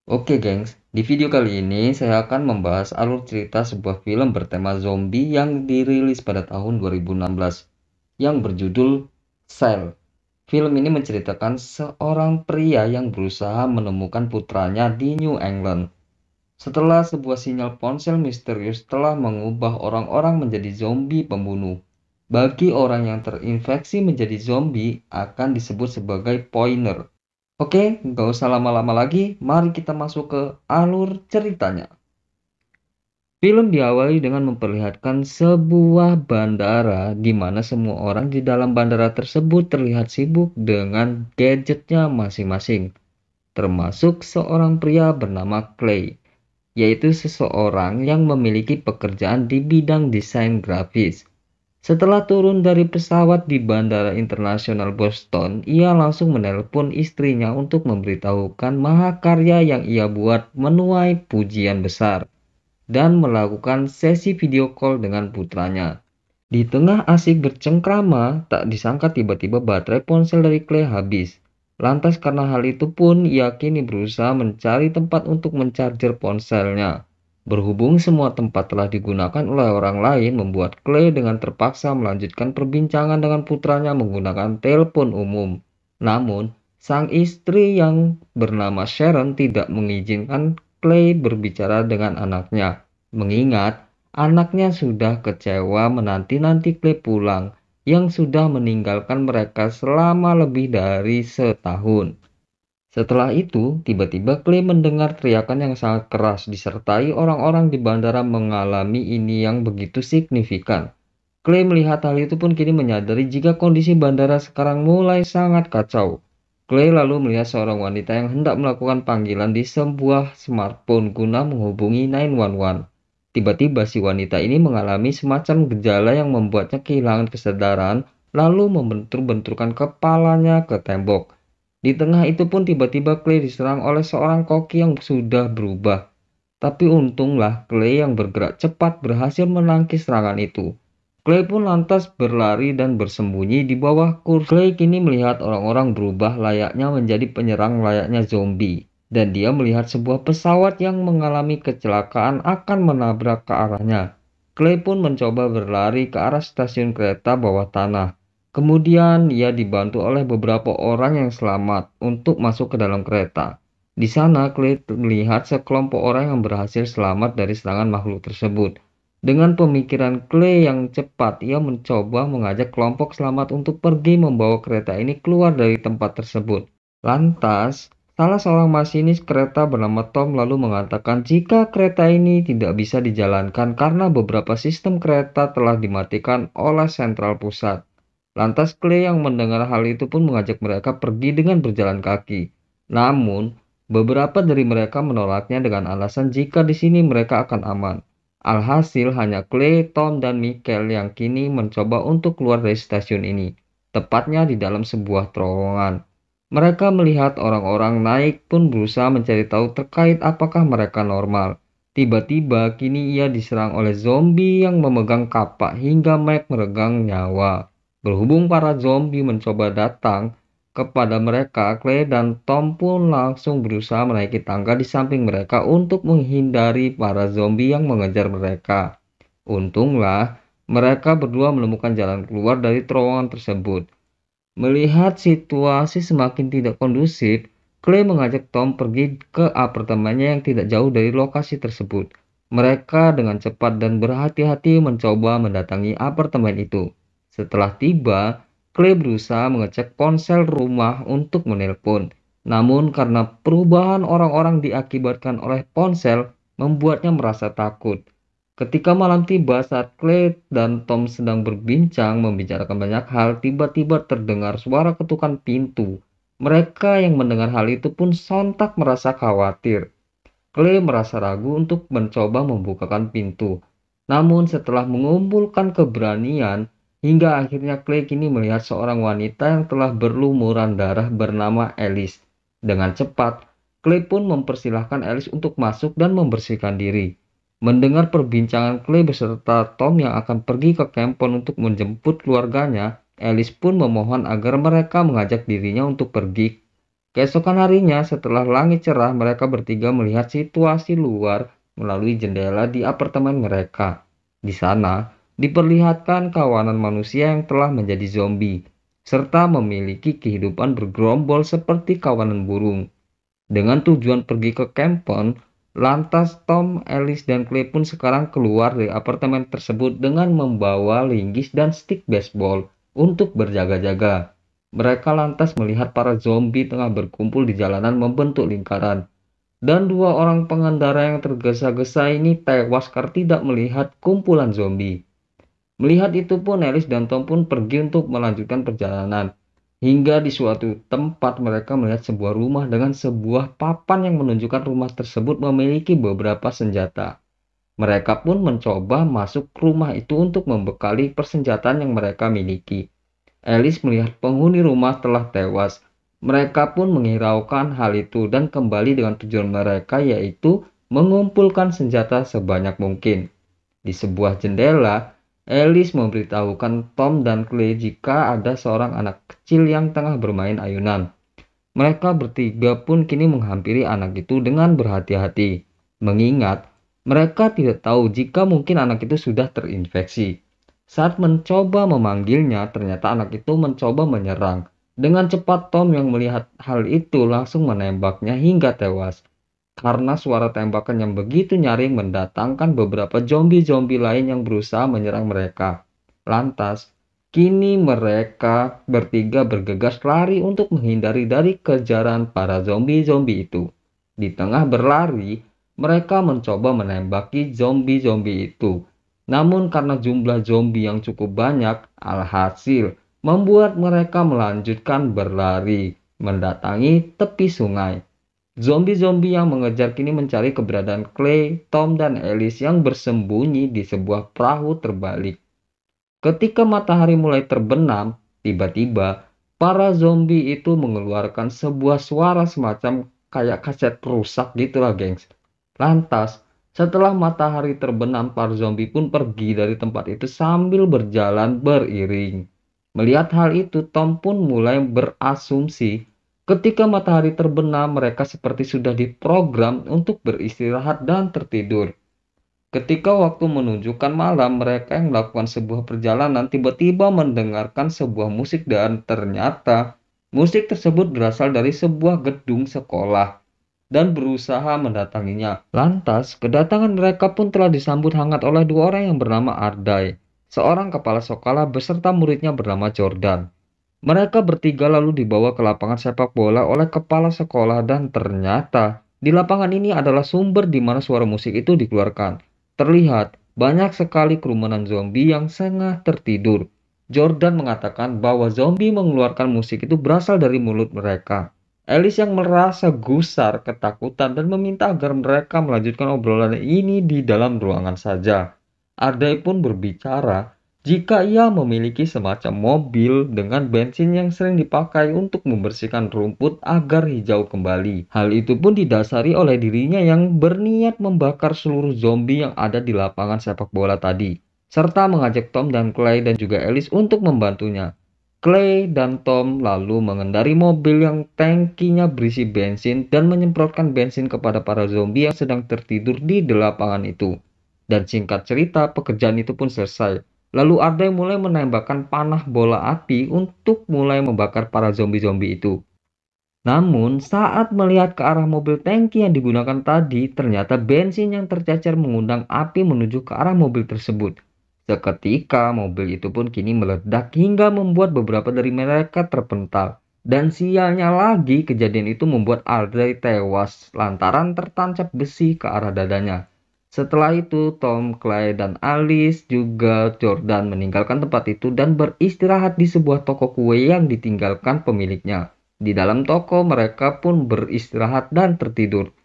Oke gengs, di video kali ini saya akan membahas alur cerita sebuah film bertema zombie yang dirilis pada tahun 2016 yang berjudul Cell. Film ini menceritakan seorang pria yang berusaha menemukan putranya di New England. Setelah sebuah sinyal ponsel misterius telah mengubah orang-orang menjadi zombie pembunuh. Bagi orang yang terinfeksi menjadi zombie akan disebut sebagai poisoner. Oke, nggak usah lama-lama lagi, mari kita masuk ke alur ceritanya. Film diawali dengan memperlihatkan sebuah bandara di mana semua orang di dalam bandara tersebut terlihat sibuk dengan gadgetnya masing-masing, termasuk seorang pria bernama Clay, yaitu seseorang yang memiliki pekerjaan di bidang desain grafis. Setelah turun dari pesawat di Bandara Internasional Boston, ia langsung menelpon istrinya untuk memberitahukan mahakarya yang ia buat menuai pujian besar dan melakukan sesi video call dengan putranya. Di tengah asik bercengkrama, tak disangka tiba-tiba baterai ponsel dari Clay habis. Lantas karena hal itu pun ia kini berusaha mencari tempat untuk mencarger ponselnya. Berhubung semua tempat telah digunakan oleh orang lain, membuat Clay dengan terpaksa melanjutkan perbincangan dengan putranya menggunakan telepon umum. Namun, sang istri yang bernama Sharon tidak mengizinkan Clay berbicara dengan anaknya, mengingat anaknya sudah kecewa menanti-nanti Clay pulang yang sudah meninggalkan mereka selama lebih dari setahun. Setelah itu, tiba-tiba Clay mendengar teriakan yang sangat keras disertai orang-orang di bandara mengalami ini yang begitu signifikan. Clay melihat hal itu pun kini menyadari jika kondisi bandara sekarang mulai sangat kacau. Clay lalu melihat seorang wanita yang hendak melakukan panggilan di sebuah smartphone guna menghubungi 911. Tiba-tiba si wanita ini mengalami semacam gejala yang membuatnya kehilangan kesadaran, lalu membentur-benturkan kepalanya ke tembok. Di tengah itu pun tiba-tiba Clay diserang oleh seorang koki yang sudah berubah. Tapi untunglah Clay yang bergerak cepat berhasil menangkis serangan itu. Clay pun lantas berlari dan bersembunyi di bawah kursi. Clay kini melihat orang-orang berubah layaknya menjadi penyerang layaknya zombie. Dan dia melihat sebuah pesawat yang mengalami kecelakaan akan menabrak ke arahnya. Clay pun mencoba berlari ke arah stasiun kereta bawah tanah. Kemudian ia dibantu oleh beberapa orang yang selamat untuk masuk ke dalam kereta. Di sana, Clay melihat sekelompok orang yang berhasil selamat dari serangan makhluk tersebut. Dengan pemikiran Clay yang cepat, ia mencoba mengajak kelompok selamat untuk pergi membawa kereta ini keluar dari tempat tersebut. Lantas, salah seorang masinis kereta bernama Tom lalu mengatakan jika kereta ini tidak bisa dijalankan karena beberapa sistem kereta telah dimatikan oleh sentral pusat. Lantas Clay yang mendengar hal itu pun mengajak mereka pergi dengan berjalan kaki. Namun, beberapa dari mereka menolaknya dengan alasan jika di sini mereka akan aman. Alhasil hanya Clay, Tom, dan Michael yang kini mencoba untuk keluar dari stasiun ini, tepatnya di dalam sebuah terowongan. Mereka melihat orang-orang naik pun berusaha mencari tahu terkait apakah mereka normal. Tiba-tiba kini ia diserang oleh zombie yang memegang kapak hingga Mike meregang nyawa. Berhubung para zombie mencoba datang kepada mereka, Clay dan Tom pun langsung berusaha menaiki tangga di samping mereka untuk menghindari para zombie yang mengejar mereka. Untunglah, mereka berdua menemukan jalan keluar dari terowongan tersebut. Melihat situasi semakin tidak kondusif, Clay mengajak Tom pergi ke apartemennya yang tidak jauh dari lokasi tersebut. Mereka dengan cepat dan berhati-hati mencoba mendatangi apartemen itu. Setelah tiba, Clay berusaha mengecek ponsel rumah untuk menelpon. Namun karena perubahan orang-orang diakibatkan oleh ponsel, membuatnya merasa takut. Ketika malam tiba saat Clay dan Tom sedang berbincang membicarakan banyak hal, tiba-tiba terdengar suara ketukan pintu. Mereka yang mendengar hal itu pun sontak merasa khawatir. Clay merasa ragu untuk mencoba membukakan pintu. Namun setelah mengumpulkan keberanian, hingga akhirnya Clay kini melihat seorang wanita yang telah berlumuran darah bernama Alice. Dengan cepat, Clay pun mempersilahkan Alice untuk masuk dan membersihkan diri. Mendengar perbincangan Clay beserta Tom yang akan pergi ke Campon untuk menjemput keluarganya, Alice pun memohon agar mereka mengajak dirinya untuk pergi. Keesokan harinya, setelah langit cerah, mereka bertiga melihat situasi luar melalui jendela di apartemen mereka. Di sana, diperlihatkan kawanan manusia yang telah menjadi zombie, serta memiliki kehidupan bergerombol seperti kawanan burung. Dengan tujuan pergi ke Campon, lantas Tom, Alice, dan Clay pun sekarang keluar dari apartemen tersebut dengan membawa linggis dan stik baseball untuk berjaga-jaga. Mereka lantas melihat para zombie tengah berkumpul di jalanan membentuk lingkaran. Dan dua orang pengendara yang tergesa-gesa ini tewas karena tidak melihat kumpulan zombie. Melihat itu pun Alice dan Tom pun pergi untuk melanjutkan perjalanan. Hingga di suatu tempat mereka melihat sebuah rumah dengan sebuah papan yang menunjukkan rumah tersebut memiliki beberapa senjata. Mereka pun mencoba masuk rumah itu untuk membekali persenjataan yang mereka miliki. Alice melihat penghuni rumah telah tewas. Mereka pun menghiraukan hal itu dan kembali dengan tujuan mereka, yaitu mengumpulkan senjata sebanyak mungkin. Di sebuah jendela, Alice memberitahukan Tom dan Clay jika ada seorang anak kecil yang tengah bermain ayunan. Mereka bertiga pun kini menghampiri anak itu dengan berhati-hati, mengingat mereka tidak tahu jika mungkin anak itu sudah terinfeksi. Saat mencoba memanggilnya, ternyata anak itu mencoba menyerang. Dengan cepat Tom yang melihat hal itu langsung menembaknya hingga tewas. Karena suara tembakan yang begitu nyaring mendatangkan beberapa zombie-zombie lain yang berusaha menyerang mereka. Lantas, kini mereka bertiga bergegas lari untuk menghindari dari kejaran para zombie-zombie itu. Di tengah berlari, mereka mencoba menembaki zombie-zombie itu. Namun karena jumlah zombie yang cukup banyak, alhasil membuat mereka melanjutkan berlari mendatangi tepi sungai. Zombie-zombie yang mengejar kini mencari keberadaan Clay, Tom, dan Alice yang bersembunyi di sebuah perahu terbalik. Ketika matahari mulai terbenam, tiba-tiba para zombie itu mengeluarkan sebuah suara semacam kayak kaset rusak gitulah, gengs. Lantas, setelah matahari terbenam, para zombie pun pergi dari tempat itu sambil berjalan beriring. Melihat hal itu, Tom pun mulai berasumsi ketika matahari terbenam, mereka seperti sudah diprogram untuk beristirahat dan tertidur. Ketika waktu menunjukkan malam, mereka yang melakukan sebuah perjalanan tiba-tiba mendengarkan sebuah musik dan ternyata musik tersebut berasal dari sebuah gedung sekolah dan berusaha mendatanginya. Lantas, kedatangan mereka pun telah disambut hangat oleh dua orang yang bernama Ardai, seorang kepala sekolah beserta muridnya bernama Jordan. Mereka bertiga lalu dibawa ke lapangan sepak bola oleh kepala sekolah dan ternyata di lapangan ini adalah sumber di mana suara musik itu dikeluarkan. Terlihat banyak sekali kerumunan zombie yang tengah tertidur. Jordan mengatakan bahwa zombie mengeluarkan musik itu berasal dari mulut mereka. Alice yang merasa gusar, ketakutan, dan meminta agar mereka melanjutkan obrolan ini di dalam ruangan saja. Ardai pun berbicara jika ia memiliki semacam mobil dengan bensin yang sering dipakai untuk membersihkan rumput agar hijau kembali. Hal itu pun didasari oleh dirinya yang berniat membakar seluruh zombie yang ada di lapangan sepak bola tadi, serta mengajak Tom dan Clay dan juga Alice untuk membantunya. Clay dan Tom lalu mengendari mobil yang tangkinya berisi bensin dan menyemprotkan bensin kepada para zombie yang sedang tertidur di lapangan itu. Dan singkat cerita, pekerjaan itu pun selesai. Lalu Ardai mulai menembakkan panah bola api untuk mulai membakar para zombie-zombie itu. Namun, saat melihat ke arah mobil tangki yang digunakan tadi, ternyata bensin yang tercecer mengundang api menuju ke arah mobil tersebut. Seketika, mobil itu pun kini meledak hingga membuat beberapa dari mereka terpental. Dan sialnya lagi, kejadian itu membuat Ardai tewas lantaran tertancap besi ke arah dadanya. Setelah itu, Tom, Clay, dan Alice juga Jordan meninggalkan tempat itu dan beristirahat di sebuah toko kue yang ditinggalkan pemiliknya. Di dalam toko, mereka pun beristirahat dan tertidur.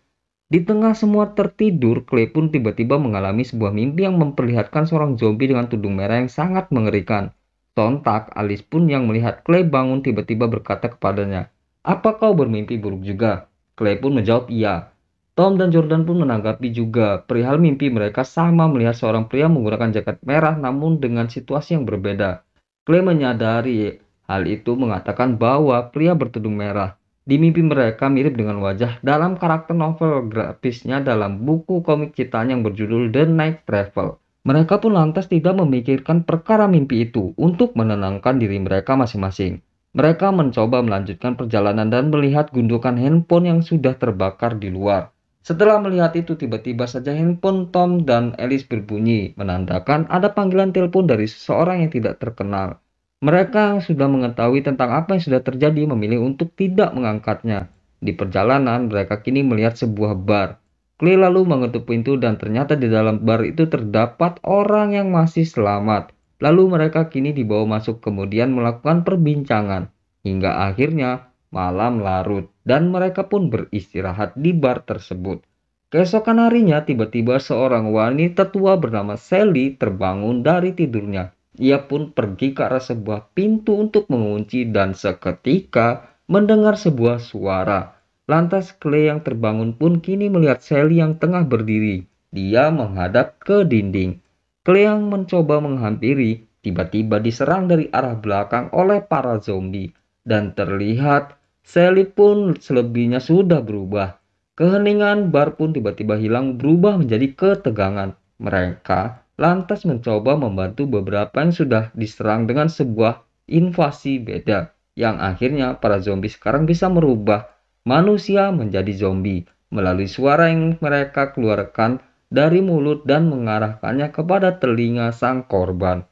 Di tengah semua tertidur, Clay pun tiba-tiba mengalami sebuah mimpi yang memperlihatkan seorang zombie dengan tudung merah yang sangat mengerikan. Sontak, Alice pun yang melihat Clay bangun tiba-tiba berkata kepadanya, "Apa kau bermimpi buruk juga?" Clay pun menjawab iya. Tom dan Jordan pun menanggapi juga perihal mimpi mereka sama melihat seorang pria menggunakan jaket merah namun dengan situasi yang berbeda. Clay menyadari hal itu mengatakan bahwa pria bertudung merah Di mimpi mereka mirip dengan wajah dalam karakter novel grafisnya dalam buku komik ciptaan yang berjudul The Night Travel. Mereka pun lantas tidak memikirkan perkara mimpi itu untuk menenangkan diri mereka masing-masing. Mereka mencoba melanjutkan perjalanan dan melihat gundukan handphone yang sudah terbakar di luar. Setelah melihat itu, tiba-tiba saja handphone Tom dan Alice berbunyi, menandakan ada panggilan telepon dari seseorang yang tidak terkenal. Mereka yang sudah mengetahui tentang apa yang sudah terjadi memilih untuk tidak mengangkatnya. Di perjalanan, mereka kini melihat sebuah bar. Clay lalu mengetuk pintu dan ternyata di dalam bar itu terdapat orang yang masih selamat. Lalu mereka kini dibawa masuk kemudian melakukan perbincangan. Hingga akhirnya malam larut dan mereka pun beristirahat di bar tersebut. Keesokan harinya tiba-tiba seorang wanita tua bernama Sally terbangun dari tidurnya. Ia pun pergi ke arah sebuah pintu untuk mengunci dan seketika mendengar sebuah suara. Lantas Clay yang terbangun pun kini melihat Sally yang tengah berdiri. Dia menghadap ke dinding. Clay yang mencoba menghampiri, tiba-tiba diserang dari arah belakang oleh para zombie. Dan terlihat Sally pun selebihnya sudah berubah. Keheningan bar pun tiba-tiba hilang berubah menjadi ketegangan. Mereka lantas mencoba membantu beberapa yang sudah diserang dengan sebuah invasi beda, yang akhirnya para zombie sekarang bisa merubah manusia menjadi zombie melalui suara yang mereka keluarkan dari mulut dan mengarahkannya kepada telinga sang korban.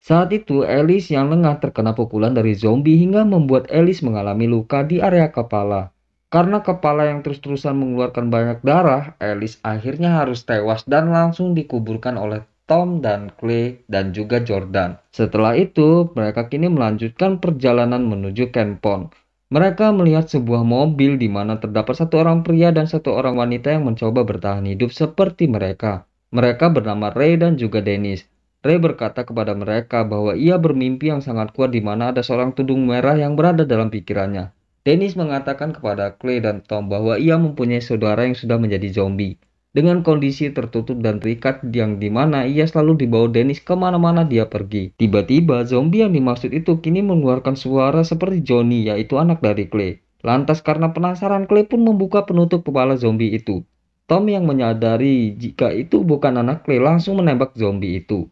Saat itu, Alice yang lengah terkena pukulan dari zombie hingga membuat Alice mengalami luka di area kepala. Karena kepala yang terus-terusan mengeluarkan banyak darah, Alice akhirnya harus tewas dan langsung dikuburkan oleh Tom dan Clay dan juga Jordan. Setelah itu, mereka kini melanjutkan perjalanan menuju Kenpon. Mereka melihat sebuah mobil di mana terdapat satu orang pria dan satu orang wanita yang mencoba bertahan hidup seperti mereka. Mereka bernama Ray dan juga Dennis. Ray berkata kepada mereka bahwa ia bermimpi yang sangat kuat di mana ada seorang tudung merah yang berada dalam pikirannya. Dennis mengatakan kepada Clay dan Tom bahwa ia mempunyai saudara yang sudah menjadi zombie. Dengan kondisi tertutup dan terikat yang dimana ia selalu dibawa Dennis kemana-mana dia pergi. Tiba-tiba zombie yang dimaksud itu kini mengeluarkan suara seperti Johnny, yaitu anak dari Clay. Lantas karena penasaran, Clay pun membuka penutup kepala zombie itu. Tom yang menyadari jika itu bukan anak Clay langsung menembak zombie itu.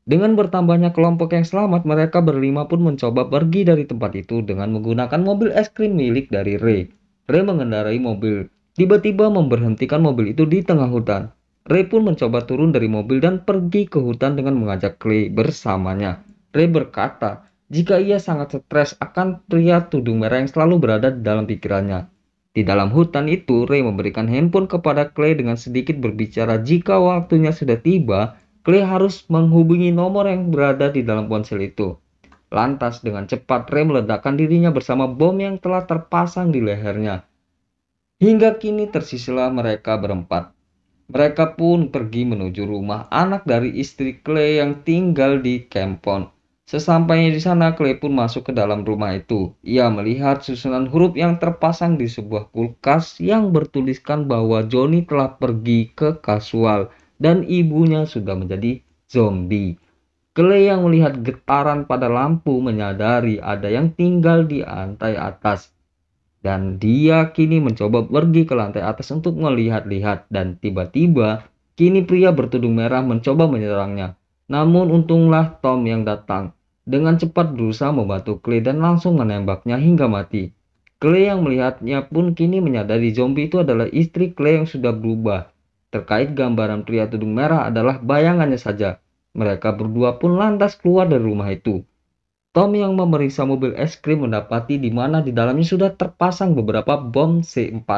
Dengan bertambahnya kelompok yang selamat, mereka berlima pun mencoba pergi dari tempat itu dengan menggunakan mobil es krim milik dari Ray. Ray mengendarai mobil. Tiba-tiba memberhentikan mobil itu di tengah hutan. Ray pun mencoba turun dari mobil dan pergi ke hutan dengan mengajak Clay bersamanya. Ray berkata jika ia sangat stres akan pria tudung merah yang selalu berada di dalam pikirannya. Di dalam hutan itu, Ray memberikan handphone kepada Clay dengan sedikit berbicara jika waktunya sudah tiba, Clay harus menghubungi nomor yang berada di dalam ponsel itu. Lantas dengan cepat Ray meledakkan dirinya bersama bom yang telah terpasang di lehernya. Hingga kini tersisilah mereka berempat. Mereka pun pergi menuju rumah anak dari istri Clay yang tinggal di Kenpon. Sesampainya di sana, Clay pun masuk ke dalam rumah itu. Ia melihat susunan huruf yang terpasang di sebuah kulkas yang bertuliskan bahwa Johnny telah pergi ke kasual dan ibunya sudah menjadi zombie. Clay yang melihat getaran pada lampu menyadari ada yang tinggal di lantai atas. Dan dia kini mencoba pergi ke lantai atas untuk melihat-lihat dan tiba-tiba kini pria bertudung merah mencoba menyerangnya. Namun untunglah Tom yang datang. Dengan cepat berusaha membantu Clay dan langsung menembaknya hingga mati. Clay yang melihatnya pun kini menyadari zombie itu adalah istri Clay yang sudah berubah. Terkait gambaran pria tudung merah adalah bayangannya saja. Mereka berdua pun lantas keluar dari rumah itu. Tom yang memeriksa mobil es krim mendapati di mana di dalamnya sudah terpasang beberapa bom C4.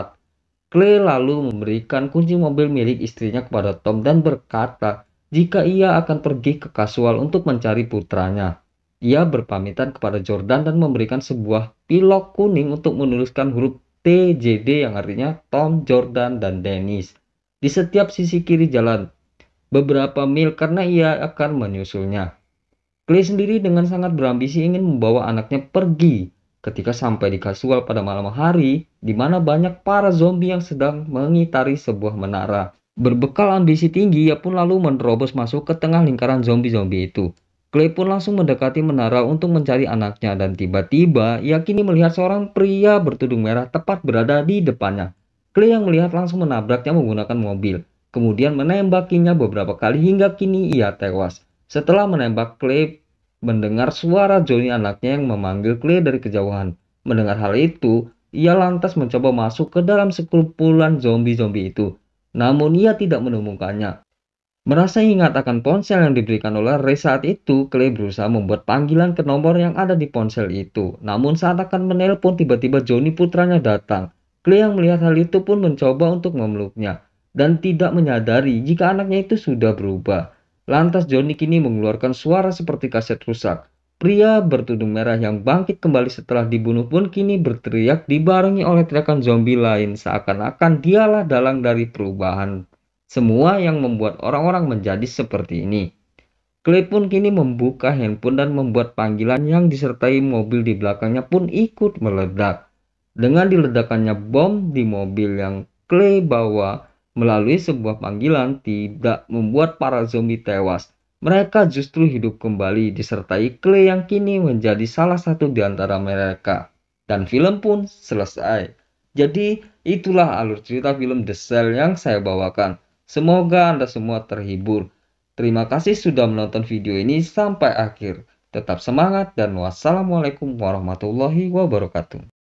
Clay lalu memberikan kunci mobil milik istrinya kepada Tom dan berkata jika ia akan pergi ke kasual untuk mencari putranya. Ia berpamitan kepada Jordan dan memberikan sebuah pilok kuning untuk menuliskan huruf TJD yang artinya Tom, Jordan, dan Dennis di setiap sisi kiri jalan beberapa mil karena ia akan menyusulnya. Clay sendiri dengan sangat berambisi ingin membawa anaknya pergi. Ketika sampai di kasual pada malam hari, di mana banyak para zombie yang sedang mengitari sebuah menara. Berbekal ambisi tinggi, ia pun lalu menerobos masuk ke tengah lingkaran zombie-zombie itu. Clay pun langsung mendekati menara untuk mencari anaknya dan tiba-tiba ia kini melihat seorang pria bertudung merah tepat berada di depannya. Clay yang melihat langsung menabraknya menggunakan mobil, kemudian menembakinya beberapa kali hingga kini ia tewas. Setelah menembak, Clay mendengar suara Johnny anaknya yang memanggil Clay dari kejauhan. Mendengar hal itu, ia lantas mencoba masuk ke dalam sekumpulan zombie-zombie itu. Namun ia tidak menemukannya. Merasa ingat akan ponsel yang diberikan oleh Ray saat itu, Clay berusaha membuat panggilan ke nomor yang ada di ponsel itu. Namun saat akan menelpon, tiba-tiba Johnny putranya datang. Clay yang melihat hal itu pun mencoba untuk memeluknya dan tidak menyadari jika anaknya itu sudah berubah. Lantas Johnny kini mengeluarkan suara seperti kaset rusak. Pria bertudung merah yang bangkit kembali setelah dibunuh pun kini berteriak dibarengi oleh teriakan zombie lain, seakan-akan dialah dalang dari perubahan semua yang membuat orang-orang menjadi seperti ini. Clay pun kini membuka handphone dan membuat panggilan yang disertai mobil di belakangnya pun ikut meledak. Dengan diledakannya bom di mobil yang Clay bawa melalui sebuah panggilan tidak membuat para zombie tewas. Mereka justru hidup kembali disertai Clay yang kini menjadi salah satu di antara mereka. Dan film pun selesai. Jadi itulah alur cerita film The Cell yang saya bawakan. Semoga Anda semua terhibur. Terima kasih sudah menonton video ini sampai akhir. Tetap semangat dan wassalamualaikum warahmatullahi wabarakatuh.